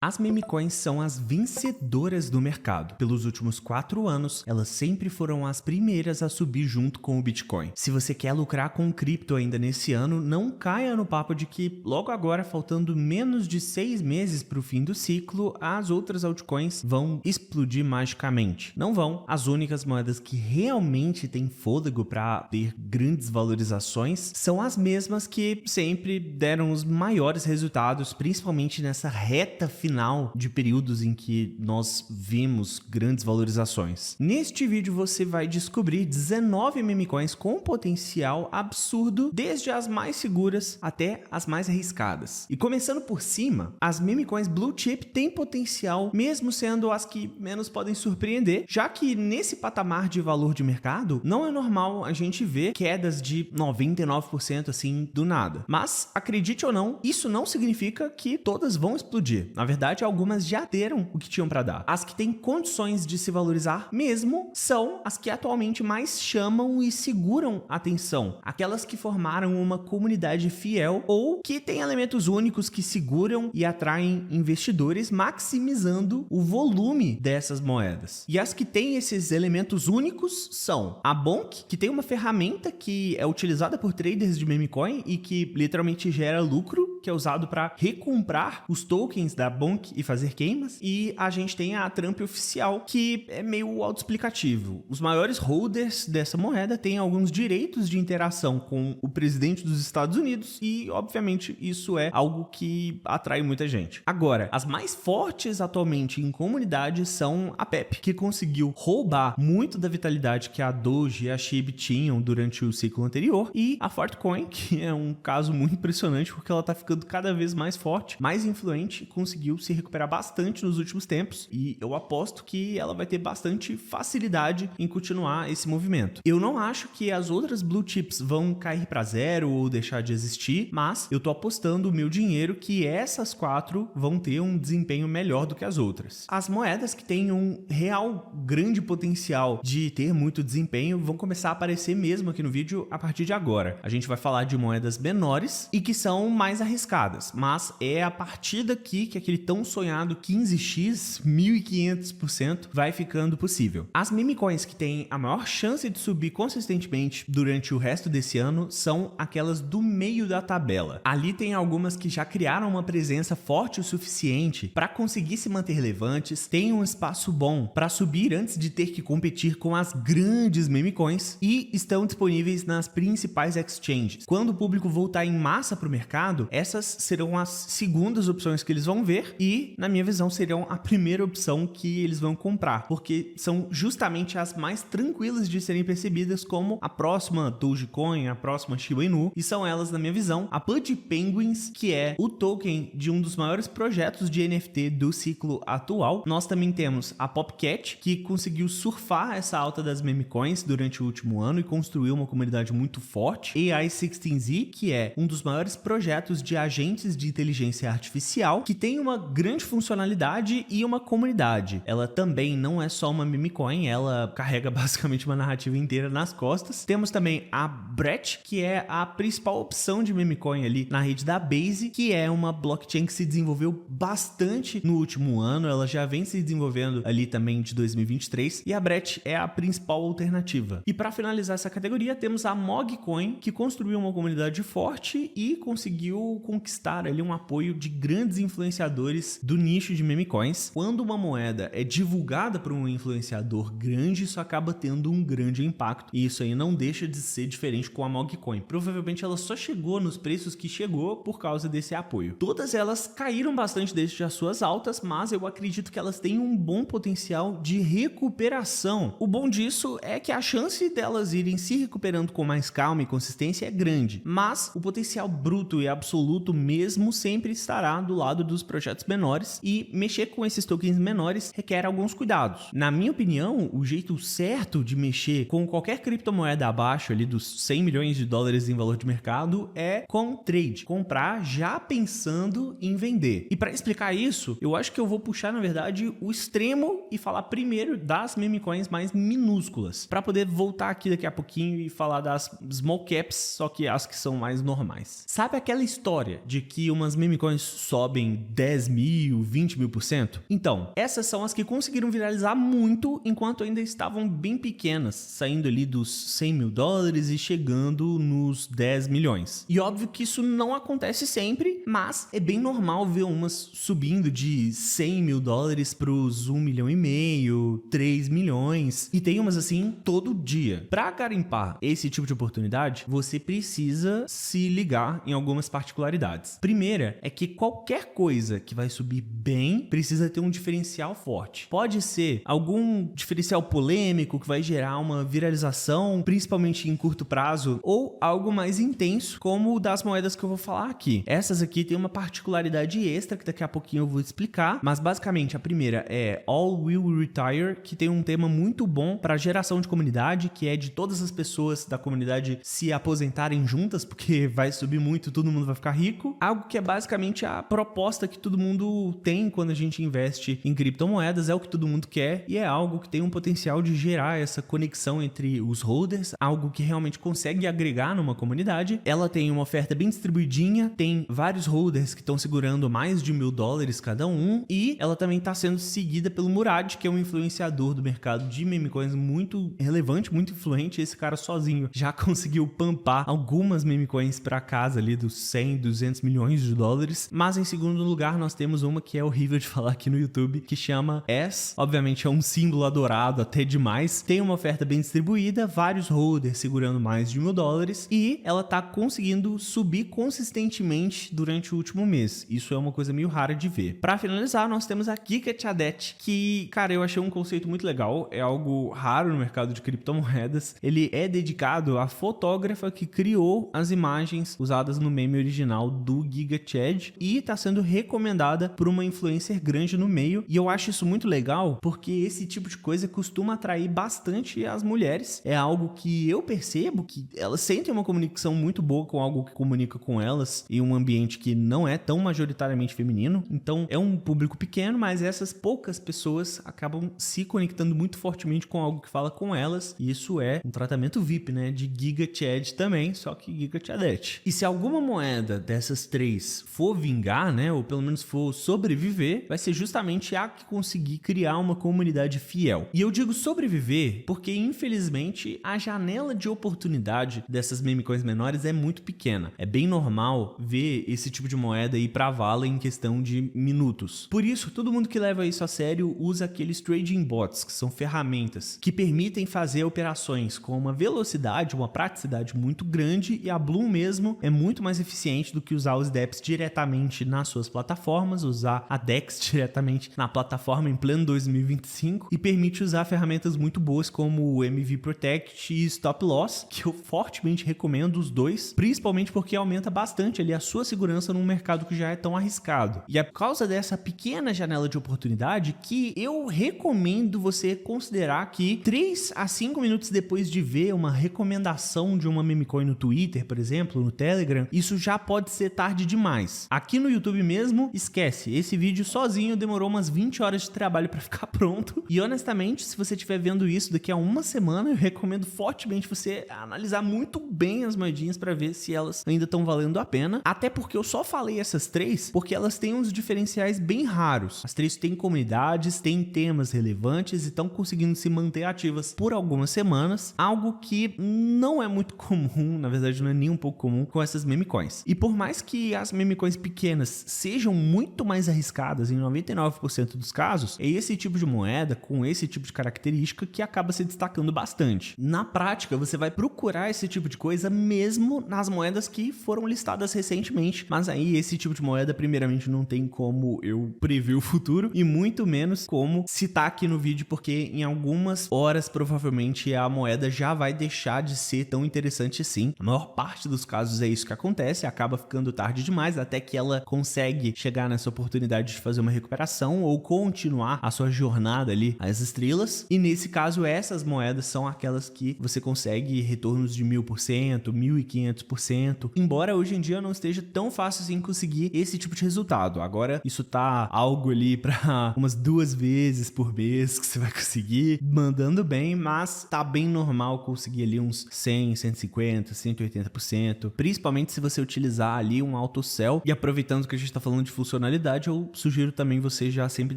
As meme coins são as vencedoras do mercado. Pelos últimos 4 anos, elas sempre foram as primeiras a subir junto com o Bitcoin. Se você quer lucrar com cripto ainda nesse ano, não caia no papo de que logo agora, faltando menos de 6 meses para o fim do ciclo, as outras altcoins vão explodir magicamente. Não vão. As únicas moedas que realmente têm fôlego para ter grandes valorizações são as mesmas que sempre deram os maiores resultados, principalmente nessa reta final de períodos em que nós vimos grandes valorizações. Neste vídeo você vai descobrir 19 meme coins com potencial absurdo, desde as mais seguras até as mais arriscadas. E começando por cima, as meme coins blue chip têm potencial, mesmo sendo as que menos podem surpreender, já que nesse patamar de valor de mercado não é normal a gente ver quedas de 99% assim do nada. Mas acredite ou não, isso não significa que todas vão explodir. Na verdade, algumas já deram o que tinham para dar. As que têm condições de se valorizar mesmo são as que atualmente mais chamam e seguram a atenção. Aquelas que formaram uma comunidade fiel ou que têm elementos únicos que seguram e atraem investidores, maximizando o volume dessas moedas. E as que têm esses elementos únicos são a Bonk, que tem uma ferramenta que é utilizada por traders de meme coin e que literalmente gera lucro, que é usado para recomprar os tokens da Bonk e fazer queimas, e a gente tem a Trump oficial, que é meio autoexplicativo. Os maiores holders dessa moeda têm alguns direitos de interação com o presidente dos Estados Unidos e, obviamente, isso é algo que atrai muita gente. Agora, as mais fortes atualmente em comunidade são a Pepe, que conseguiu roubar muito da vitalidade que a Doge e a SHIB tinham durante o ciclo anterior, e a Fortcoin, que é um caso muito impressionante porque ela tá ficando cada vez mais forte, mais influente, conseguiu se recuperar bastante nos últimos tempos, e eu aposto que ela vai ter bastante facilidade em continuar esse movimento. Eu não acho que as outras blue chips vão cair para zero ou deixar de existir, mas eu tô apostando o meu dinheiro que essas 4 vão ter um desempenho melhor do que as outras. As moedas que têm um real grande potencial de ter muito desempenho vão começar a aparecer mesmo aqui no vídeo a partir de agora. A gente vai falar de moedas menores e que são mais arriscadas, mas é a partir daqui que aquele tão sonhado 15x, 1500% vai ficando possível. As meme coins que têm a maior chance de subir consistentemente durante o resto desse ano são aquelas do meio da tabela. Ali tem algumas que já criaram uma presença forte o suficiente para conseguir se manter relevantes, têm um espaço bom para subir antes de ter que competir com as grandes meme coins e estão disponíveis nas principais exchanges. Quando o público voltar em massa para o mercado, essas serão as segundas opções que eles vão ver e, na minha visão, serão a primeira opção que eles vão comprar, porque são justamente as mais tranquilas de serem percebidas como a próxima Dogecoin, a próxima Shiba Inu, e são elas, na minha visão, a Pudgy Penguins, que é o token de um dos maiores projetos de NFT do ciclo atual. Nós também temos a Popcat, que conseguiu surfar essa alta das meme coins durante o último ano e construiu uma comunidade muito forte. AI16Z, que é um dos maiores projetos de agentes de inteligência artificial, que tem uma grande funcionalidade e uma comunidade. Ela também não é só uma meme coin, ela carrega basicamente uma narrativa inteira nas costas. Temos também a Brett, que é a principal opção de meme coin ali na rede da Base, que é uma blockchain que se desenvolveu bastante no último ano, ela já vem se desenvolvendo ali também de 2023, e a Brett é a principal alternativa. E para finalizar essa categoria, temos a Mogcoin, que construiu uma comunidade forte e conseguiu conquistar ali um apoio de grandes influenciadores do nicho de meme coins. Quando uma moeda é divulgada por um influenciador grande, isso acaba tendo um grande impacto, e isso aí não deixa de ser diferente com a Mogcoin. Provavelmente ela só chegou nos preços que chegou por causa desse apoio. Todas elas caíram bastante desde as suas altas, mas eu acredito que elas têm um bom potencial de recuperação. O bom disso é que a chance delas irem se recuperando com mais calma e consistência é grande, mas o potencial bruto e absoluto mesmo sempre estará do lado dos projetos menores, e mexer com esses tokens menores requer alguns cuidados. Na minha opinião, o jeito certo de mexer com qualquer criptomoeda abaixo ali dos 100 milhões de dólares em valor de mercado é com trade, comprar já pensando em vender. E para explicar isso, eu acho que eu vou puxar, na verdade, o extremo e falar primeiro das meme coins mais minúsculas, para poder voltar aqui daqui a pouquinho e falar das small caps, só que as que são mais normais. Sabe aquela história história de que umas meme coins sobem 10 mil, 20 mil%? Então, essas são as que conseguiram viralizar muito enquanto ainda estavam bem pequenas, saindo ali dos 100 mil dólares e chegando nos 10 milhões. E óbvio que isso não acontece sempre, mas é bem normal ver umas subindo de 100 mil dólares para os 1,5 milhão, 3 milhões, e tem umas assim todo dia. Para garimpar esse tipo de oportunidade, você precisa se ligar em algumas particularidades. Primeira é que qualquer coisa que vai subir bem precisa ter um diferencial forte. Pode ser algum diferencial polêmico que vai gerar uma viralização, principalmente em curto prazo, ou algo mais intenso, como o das moedas que eu vou falar aqui. Essas aqui tem uma particularidade extra que daqui a pouquinho eu vou explicar, mas basicamente a primeira é All Will Retire, que tem um tema muito bom para geração de comunidade, que é de todas as pessoas da comunidade se aposentarem juntas, porque vai subir muito, todo mundo vai ficar rico. Algo que é basicamente a proposta que todo mundo tem quando a gente investe em criptomoedas, é o que todo mundo quer e é algo que tem um potencial de gerar essa conexão entre os holders, algo que realmente consegue agregar numa comunidade. Ela tem uma oferta bem distribuidinha, tem vários holders que estão segurando mais de $1.000 cada um, e ela também está sendo seguida pelo Murad, que é um influenciador do mercado de meme coins muito relevante, muito influente. Esse cara sozinho já conseguiu pampar algumas meme coins para casa ali dos 100, 200 milhões de dólares. Mas em segundo lugar nós temos uma que é horrível de falar aqui no YouTube, que chama S. Obviamente é um símbolo adorado até demais. Tem uma oferta bem distribuída, vários holders segurando mais de $1.000, e ela tá conseguindo subir consistentemente durante o último mês. Isso é uma coisa meio rara de ver. Para finalizar, nós temos a GigaChadet, que, cara, eu achei um conceito muito legal. É algo raro no mercado de criptomoedas. Ele é dedicado à fotógrafa que criou as imagens usadas no meme original do GigaChad e está sendo recomendada por uma influencer grande no meio. E eu acho isso muito legal porque esse tipo de coisa costuma atrair bastante as mulheres. É algo que eu percebo que elas sentem uma conexão muito boa com algo que comunica com elas em um ambiente que não é tão majoritariamente feminino. Então é um público pequeno, mas essas poucas pessoas acabam se conectando muito fortemente com algo que fala com elas. E isso é um tratamento VIP, né? De GigaChad também, só que GigaChadet. E se alguma moeda dessas três for vingar, né? Ou pelo menos for sobreviver, vai ser justamente a que conseguir criar uma comunidade fiel. E eu digo sobreviver porque, infelizmente, a janela de oportunidade dessas meme coins menores é muito pequena. É bem normal ver esse tipo de moeda ir pra vala em questão de minutos. Por isso, todo mundo que leva isso a sério usa aqueles trading bots, que são ferramentas que permitem fazer operações com uma velocidade, uma praticidade muito grande, e a Bloom mesmo é muito mais eficiente do que usar os DEPs diretamente nas suas plataformas, usar a DEX diretamente na plataforma em pleno 2025, e permite usar ferramentas muito boas como o MV Protect e Stop Loss, que eu fortemente recomendo os dois, principalmente porque aumenta bastante ali a sua segurança num mercado que já é tão arriscado. E é por causa dessa pequena janela de oportunidade que eu recomendo você considerar que 3 a 5 minutos depois de ver uma recomendação de uma meme coin no Twitter, por exemplo, no Telegram, isso já pode ser tarde demais. Aqui no YouTube mesmo, esquece, esse vídeo sozinho demorou umas 20 horas de trabalho para ficar pronto. E honestamente, se você estiver vendo isso daqui a uma semana, eu recomendo fortemente você analisar muito bem as moedinhas para ver se elas ainda estão valendo a pena. Até porque eu só falei essas três porque elas têm uns diferenciais bem raros. As três têm comunidades, têm temas relevantes e estão conseguindo se manter ativas por algumas semanas, algo que não é muito comum, na verdade não é nem um pouco comum com essas meme coins. E por mais que as meme coins pequenas sejam muito mais arriscadas em 99% dos casos, é esse tipo de moeda com esse tipo de característica que acaba se destacando bastante. Na prática, você vai procurar esse tipo de coisa mesmo nas moedas que foram listadas recentemente, mas aí esse tipo de moeda primeiramente não tem como eu prever o futuro e muito menos como citar aqui no vídeo, porque em algumas horas provavelmente a moeda já vai deixar de ser tão interessante assim. A maior parte dos casos é isso que acontece, acaba ficando tarde demais até que ela consegue chegar nessa oportunidade de fazer uma recuperação ou continuar a sua jornada ali às estrelas. E nesse caso essas moedas são aquelas que você consegue retornos de 1000%, 1500%, embora hoje em dia não esteja tão fácil assim conseguir esse tipo de resultado. Agora isso tá algo ali para umas 2 vezes por mês que você vai conseguir, mandando bem, mas tá bem normal conseguir ali uns 100, 150, 180%, principalmente se você utilizar ali um auto sell. E aproveitando que a gente tá falando de funcionalidade, eu sugiro também você já sempre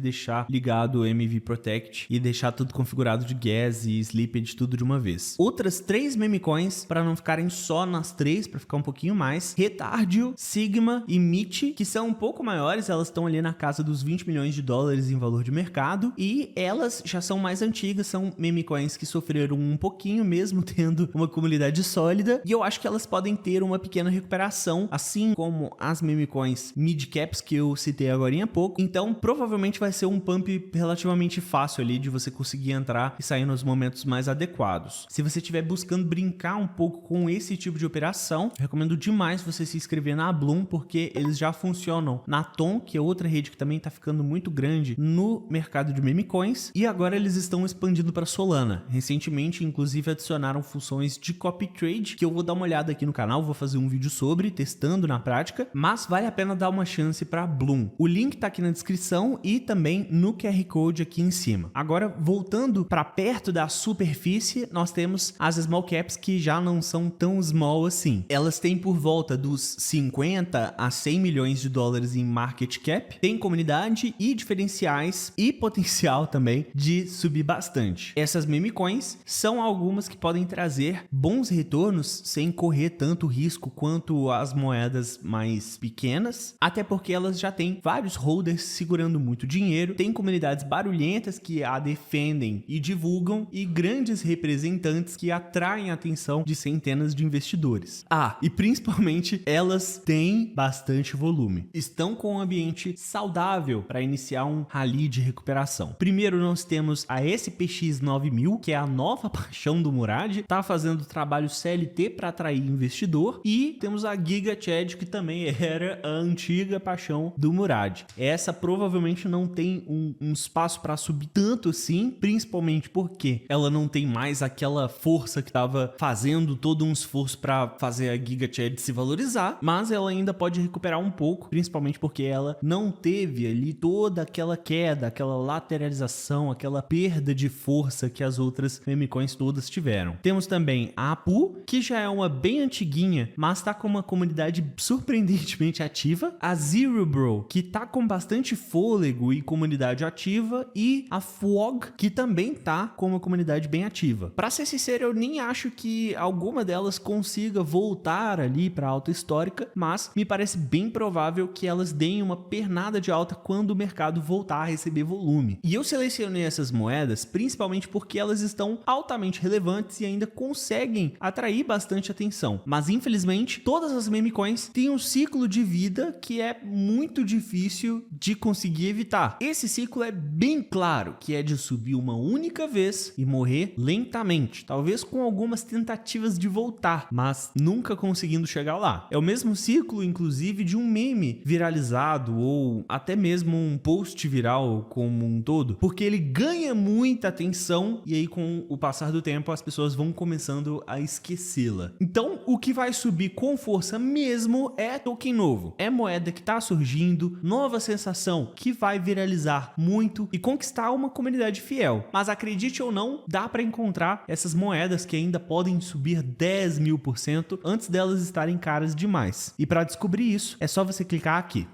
deixar ligado o MV Protect e deixar tudo configurado de gas e slippage tudo de uma vez. Outras 3 meme coins, para não ficarem só nas 3, para ficar um pouquinho mais: Retardio, Sigma e Meet, que são um pouco maiores, elas estão ali na casa dos 20 milhões de dólares em valor de mercado, e elas já são mais antigas, são meme coins que sofreram um pouquinho mesmo tendo uma comunidade sólida, e eu acho que elas podem ter uma pequena recuperação, assim como as meme coins mid caps que eu citei agora há pouco. Então provavelmente vai ser um pump relativamente fácil ali de você conseguir entrar e sair nos momentos mais adequados. Se você estiver buscando brincar um pouco com esse tipo de operação, recomendo demais você se inscrever na Bloom, porque eles já funcionam na Tom, que é outra rede que também está ficando muito grande no mercado de meme coins, e agora eles estão expandindo para Solana. Recentemente, inclusive, adicionaram funções de copy trade, que eu vou dar uma olhada aqui no canal, vou fazer um vídeo sobre, testando na prática, mas vale a pena dar uma chance para Bloom. O link tá aqui na descrição e também no QR Code aqui em cima. Agora, voltando para perto da superfície, nós temos as small caps, que já não são tão small assim. Elas têm por volta dos 50 a 100 milhões de dólares em market cap, tem comunidade e diferenciais e potencial também de subir bastante. Essas meme coins são algumas que podem trazer bons retornos sem correr tanto risco quanto as moedas mais pequenas, até porque elas já têm vários holders segurando muito dinheiro, tem comunidades barulhentas que a defendem e divulgam, e grandes representantes que atraem a atenção de centenas de investidores. E principalmente elas têm bastante volume. Estão com um ambiente saudável para iniciar um rally de recuperação. Primeiro nós temos a SPX 9000, que é a nova paixão do Murad, tá fazendo trabalho CLT para atrair investidor, e temos a Giga Chad, que também era a antiga paixão do Murad. Essa provavelmente não tem um espaço para subir tanto assim, principalmente porque ela não tem mais aquela força que estava fazendo todo um esforço para fazer a Giga Chad se valorizar, mas ela ainda pode recuperar um pouco, principalmente porque ela não teve ali toda aquela queda, aquela lateralização, aquela perda de força que as outras meme coins todas tiveram. Temos também a APU, que já é uma bem antiguinha, mas está com uma comunidade surpreendentemente ativa. A Zero Bro, que tá com bastante fôlego e comunidade ativa, e a FOG, que também tá com uma comunidade bem ativa. Para ser sincero, eu nem acho que alguma delas consiga voltar ali para alta histórica, mas me parece bem provável que elas deem uma pernada de alta quando o mercado voltar a receber volume. E eu selecionei essas moedas principalmente porque elas estão altamente relevantes e ainda conseguem atrair bastante atenção. Mas infelizmente, todas as meme coins têm um ciclo de vida que é muito difícil de conseguir evitar. Esse ciclo é bem claro, que é de subir uma única vez e morrer lentamente, talvez com algumas tentativas de voltar, mas nunca conseguindo chegar lá. É o mesmo ciclo, inclusive, de um meme viralizado ou até mesmo um post viral como um todo, porque ele ganha muita atenção e aí com o passar do tempo as pessoas vão começando a esquecê-la. Então, o que vai subir com força mesmo é token novo, é moeda que tá surgindo, nova sensação que vai viralizar muito e conquistar uma comunidade fiel. Mas acredite ou não, dá para encontrar essas moedas que ainda podem subir 10.000% antes delas estarem caras demais. E para descobrir isso, é só você clicar aqui.